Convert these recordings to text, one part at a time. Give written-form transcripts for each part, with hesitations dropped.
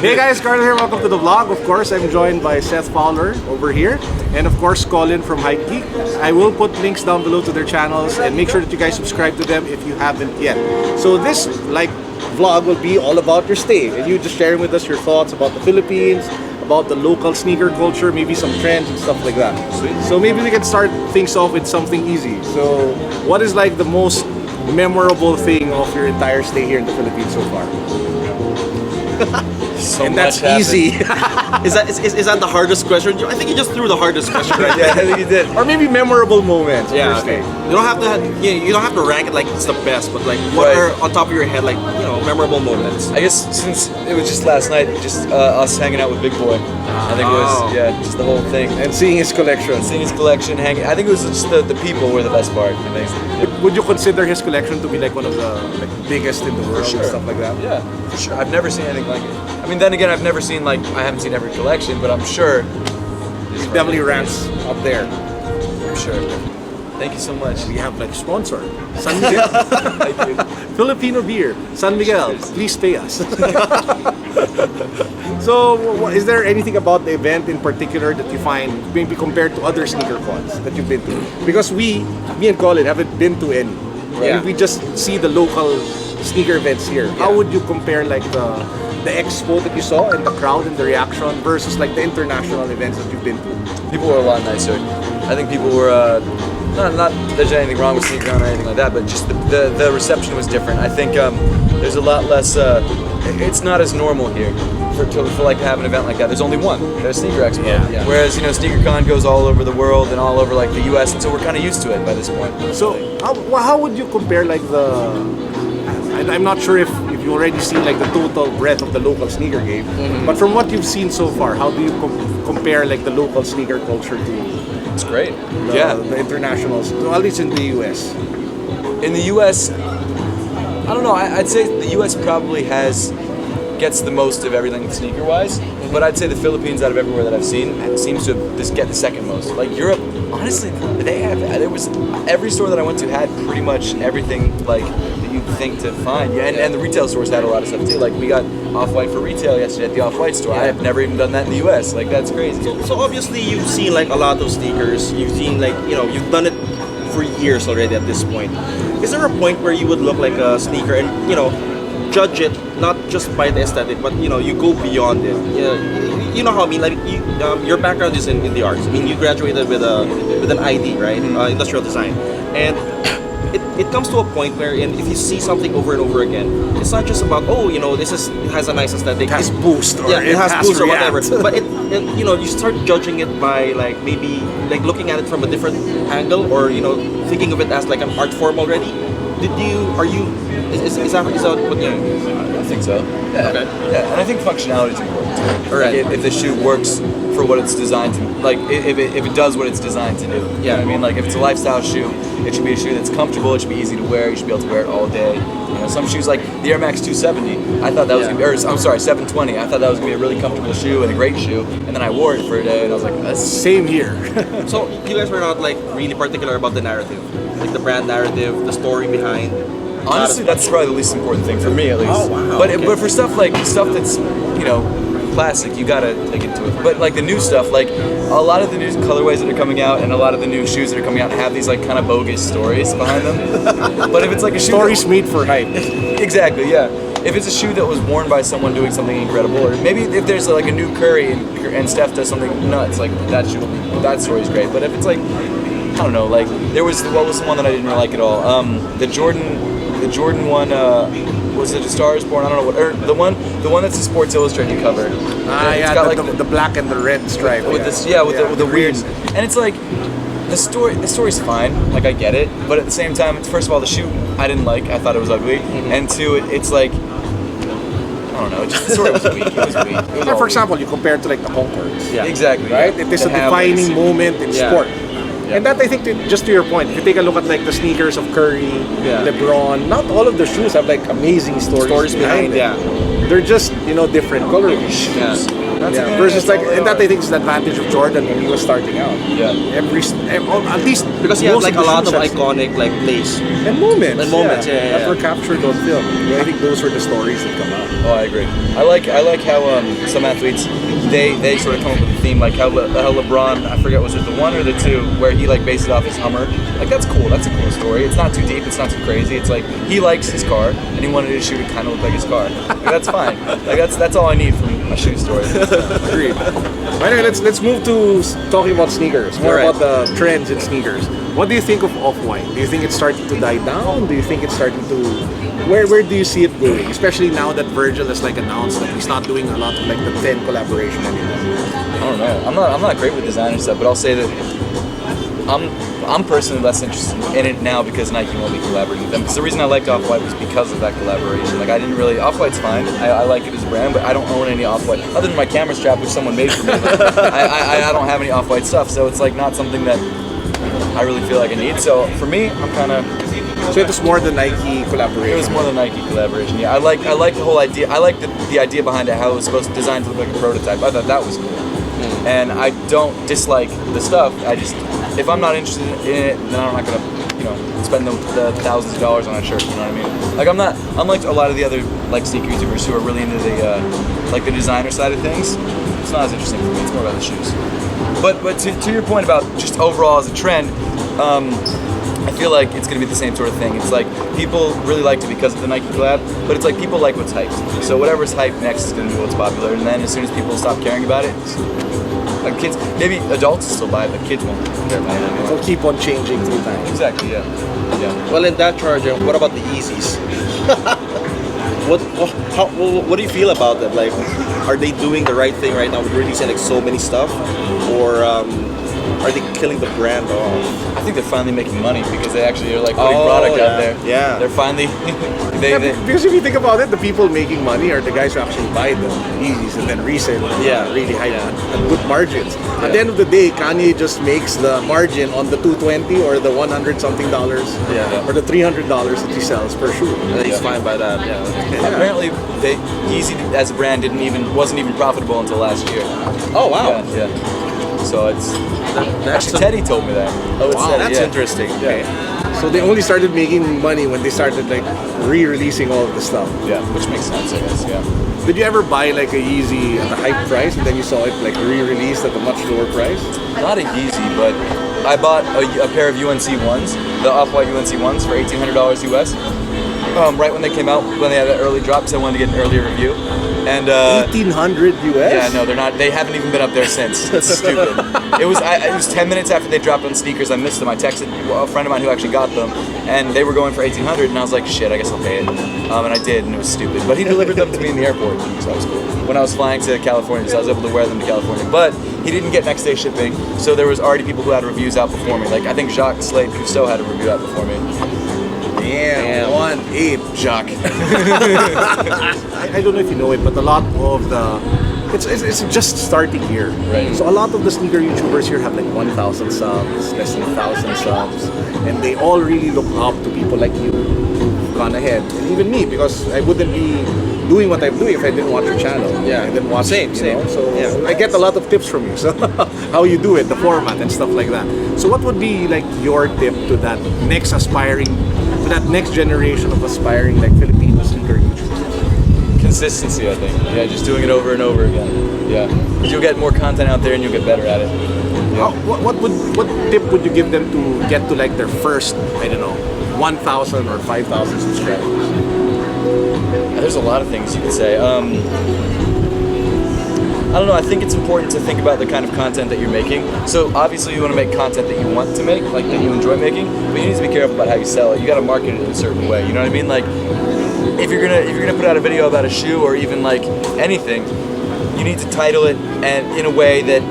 Hey guys, Carlo here. Welcome to the vlog. Of course, I'm joined by Seth Fowler over here, and of course, Colin from Hype Geek. I will put links down below to their channels, and make sure that you guys subscribe to them if you haven't yet. So this vlog will be all about your stay, and you just sharing with us your thoughts about the Philippines, about the local sneaker culture, maybe some trends and stuff like that. Sweet. So maybe we can start things off with something easy. So what is like the most memorable thing of your entire stay here in the Philippines so far? So and that's happened. easy. Is that the hardest question? I think you just threw the hardest question right Yeah, I there. think you did. Or maybe memorable moments. Yeah, of your okay. stay. You don't have to. You don't have to rank it like it's the best, but like what Right. are on top of your head, like memorable moments. I guess since it was just last night, just us hanging out with Big Boy. I think it was just the whole thing. And seeing his collection. Seeing his collection, hanging. I think it was just the people were the best part. I think. Would you consider his collection to be like one of the biggest in the world sure. and stuff like that? Yeah, for sure. I've never seen anything like it. I mean, then again, I've never seen I haven't seen every collection, but I'm sure. It definitely ranks up there. I'm sure. Thank you so much. We have like sponsor, San Miguel. Thank you. Filipino beer, San Miguel. Cheers. Please pay us. So, is there anything about the event in particular that you find maybe compared to other sneaker cons that you've been to? Because me and Colin haven't been to any. Yeah. We just see the local sneaker events here. How would you compare like the expo that you saw and the crowd and the reaction versus like the international events that you've been to? People were a lot nicer. I think people were not that there's anything wrong with sneaker or anything like that, but just the reception was different. I think there's a lot less. It's not as normal here for like to have an event like that. There's only one. There's Sneaker Expo. Yeah. Whereas SneakerCon goes all over the world and all over like the U.S. and so we're kind of used to it by this point. So how would you compare like I'm not sure if you already seen like the total breadth of the local sneaker game, but from what you've seen so far, how do you compare like the local sneaker culture to It's great. the internationals, at least in the US? In the U.S., I don't know. I'd say the U.S. probably gets the most of everything sneaker-wise, but I'd say the Philippines, out of everywhere that I've seen, seems to get the second most. Like Europe, honestly, every store that I went to had pretty much everything like that you'd think to find. Yeah, and the retail stores had a lot of stuff too. Like we got Off-White for retail yesterday at the Off-White store. I have never even done that in the U.S. Like that's crazy. So obviously you've seen like a lot of sneakers. You've seen like you've done it for years already at this point. Is there a point where you would look like a sneaker and judge it not just by the aesthetic, but you go beyond it? You know how I mean. Like your background is in the arts. I mean, you graduated with an ID, right? Industrial design, and it comes to a point where if you see something over and over again, it's not just about it has a nice aesthetic. It has boost or it has boost or whatever. react. But you start judging it by like maybe like looking at it from a different angle, or thinking of it as like an art form already. Is that what you? I think so. Yeah. Okay. Yeah, and I think functionality is important too. All right. Like if the shoe works for what it's designed to, like if it does what it's designed to do. You know what I mean? Like if it's a lifestyle shoe, it should be a shoe that's comfortable. It should be easy to wear. You should be able to wear it all day. Some shoes like the Air Max 270, I thought that was gonna be, or I'm sorry, 720. I thought that was gonna be a really comfortable shoe and a great shoe. And then I wore it for a day, and I was like, that's Same here. So you guys were not like really particular about the narrative, like the brand narrative, the story behind. honestly that's probably the least important thing for me at least. Oh, wow. But Okay. but for stuff that's classic, you gotta take into it. But like the new stuff, like a lot of the new colorways that are coming out and a lot of the new shoes that are coming out have these like kind of bogus stories behind them. But if it's like a shoe Stories made for hype. exactly, yeah. If it's a shoe that was worn by someone doing something incredible, or maybe if there's like a new Curry and Steph does something nuts, like that story's great. But if it's like, I don't know, like what was the one that I didn't really like at all? The Jordan one, was it A Star Is Born? I don't know what, or the one that's a Sports Illustrated cover. It's got the black and the red stripe. With the weird, and it's like the story's fine, like I get it, but at the same time, first of all, the shoe I didn't like, I thought it was ugly, and two, it's like, I don't know, just the story was weak. It was weak. It was all For weak. example, you compare it to like the Concords. Yeah. Exactly. Right? Yeah. It is a To have, like, defining moment in Yeah. sport. Yeah. And that I think, just to your point, if you take a look at like the sneakers of Curry, Yeah. LeBron, not all of the shoes have like amazing stories behind it. Yeah. they're just different colorways. Versus like, and that I think is the advantage of Jordan when he was starting out. Yeah. At least Because he had most like of a the lot of shoes have- iconic like plays. and moments. Yeah. That were captured on film. I think those were the stories that come out. Oh, I agree. I like how some athletes they sort of come up with a theme, like how LeBron, I forget, was it the 1 or the 2, where he like based it off his Hummer. Like that's cool. That's a cool story. It's not too deep. It's not too crazy. It's like he likes his car and he wanted to shoot it kind of look like his car. Like, that's fine. Like that's all I need from a shoe story. Agreed. Anyway, let's move to talking about sneakers. More Alright. about the trends in sneakers. What do you think of Off-White? Do you think it's starting to die down? Do you think it's starting to where do you see it going? Especially now that Virgil has like announced that he's not doing a lot of like the 10 collaboration anymore. I don't know. I'm not great with designer stuff, but I'll say that I'm personally less interested in it now because Nike won't be collaborating with them. Because the reason I liked Off-White was because of that collaboration. Like I didn't really Off-White's fine. I like it as a brand, but I don't own any Off-White other than my camera strap, which someone made for me. I don't have any Off-White stuff, so it's like not something that I really feel like I need. So for me, I'm kind of. So it was more the Nike collaboration. It was more the Nike collaboration. Yeah, I like the whole idea. I like the idea behind it, how it was supposed to design to look like a prototype. I thought that was cool. And I don't dislike the stuff. I just, if I'm not interested in it, then I'm not gonna, spend the thousands of dollars on a shirt. You know what I mean? Like I'm not, unlike a lot of the other like sneaker YouTubers who are really into the designer side of things. It's not as interesting for me. It's more about the shoes. But to your point about just overall as a trend, I feel like it's going to be the same sort of thing. It's like people really liked it because of the Nike collab, but it's like people like what's hyped. So whatever's hyped next is going to be what's popular. And then as soon as people stop caring about it, like kids, maybe adults will still buy it, but kids won't care about it anymore. It'll keep on changing through time. Exactly, yeah. Well, in that charge, what about the Yeezys? What do you feel about them? Like, are they doing the right thing right now with releasing like so many stuff, or are they killing the brand off? I think they're finally making money because they actually are like putting product out there. Yeah. They're finally, Because if you think about it, the people making money are the guys who actually buy the Yeezys and then resell them. Yeah. Really high at good margins. At the end of the day, Kanye just makes the margin on the $220 or the $100 something dollars, or the $300 that he sells per shoe. And he's fine by that. Yeah. apparently Yeezy as a brand wasn't even profitable until last year. Oh wow. Yeah. So it's That's actually Teddy told me that. Oh, wow, Teddy, that's yeah. interesting. Okay. So they only started making money when they started like re-releasing all of the stuff. Yeah, which makes sense, I guess. Yeah. Did you ever buy like a Yeezy at a high price and then you saw it like re-released at a much lower price? Not a Yeezy, but I bought a pair of UNC ones, the Off-White UNC ones for $1,800 US. Right when they came out, when they had that early drop, so I wanted to get an earlier review. And 1,800 US? yeah, no, they're not. They haven't even been up there since. It's stupid. It was 10 minutes after they dropped on sneakers. I missed them. I texted a friend of mine who actually got them, and they were going for $1,800. And I was like, shit, I guess I'll pay it. And I did, and it was stupid. But he delivered them to me in the airport, so that was cool. When I was flying to California, so I was able to wear them to California. But he didn't get next day shipping, so there was already people who had reviews out before me. Like I think Jacques Slade Cousteau had a review out before me. Damn, 1.8, Jacques. I don't know if you know it, but a lot of it's just starting here. Right. So a lot of the sneaker YouTubers here have like 1,000 subs, less than 1,000 subs, and they all really look up to people like you who've gone ahead, and even me, because I wouldn't be doing what I'm doing if I didn't watch your channel. Yeah. I didn't watch Same. you know? So Yeah. I get a lot of tips from you. So how you do it, the format and stuff like that. So what would be like your tip to that next generation of aspiring like Filipino sneaker YouTubers? Consistency, I think. Yeah, just doing it over and over again. Yeah, because you'll get more content out there and you'll get better at it. Yeah. What tip would you give them to get to like their first, I don't know, 1,000 or 5,000 subscribers? There's a lot of things you could say. I don't know, I think it's important to think about the kind of content that you're making. So obviously you want to make content that you want to make, like that you enjoy making, but you need to be careful about how you sell it. You got to market it in a certain way. You know what I mean? Like if you're gonna put out a video about a shoe or even like anything, you need to title it and in a way that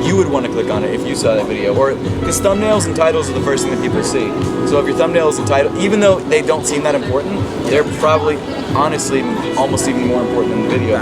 you would want to click on it if you saw that video. Or because thumbnails and titles are the first thing that people see. So if your thumbnails and title, even though they don't seem that important, they're probably honestly almost even more important than the video.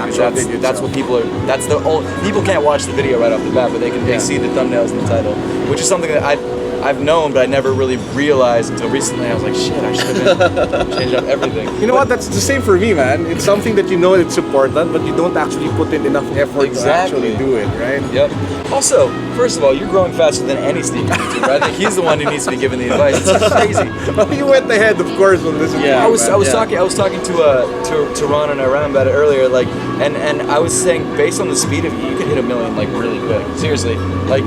That's what people are. That's the only people can't watch the video right off the bat, but they see the thumbnails and the title, which is something that I I've known, but I never really realized until recently. I was like, shit, I should have changed up everything. You know what? That's the same for me, man. It's something that you know it's important, but you don't actually put in enough effort to actually do it, right? Yep. Also, first of all, you're growing faster than any sneaker YouTuber. I think he's the one who needs to be given the advice. It's crazy. Well, you went ahead, of course, on this. Yeah. I was talking to Ron and Iran about it earlier, like, and I was saying based on the speed of you could hit 1 million like really quick. Seriously, like.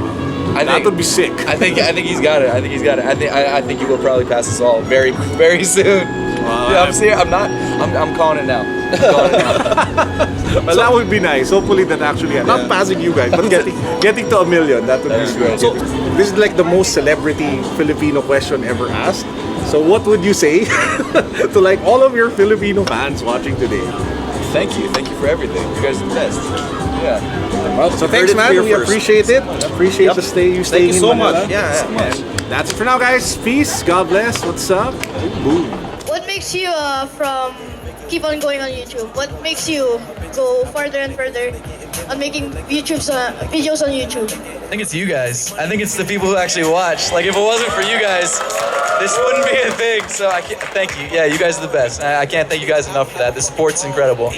That would be sick. I think he's got it. I think he will probably pass us all very soon. I'm calling it now. Well, that would be nice. Hopefully that actually not passing you guys, but getting to 1 million. That would be sweet. So this is like the most celebrity Filipino question ever asked. So what would you say to like all of your Filipino fans watching today? Thank you for everything. You guys are the best. Yeah. Well, so thanks, man. We appreciate it. Appreciate you staying Thank you in so Manila. much. Yeah. And that's it for now, guys. Peace. God bless. What's up? Boom. What makes you from keep on going on YouTube? What makes you go further and further on making videos on YouTube? I think it's you guys. I think it's the people who actually watch. Like if it wasn't for you guys, this wouldn't be a thing. So I can't, thank you. Yeah, you guys are the best. I can't thank you guys enough for that. The support's incredible.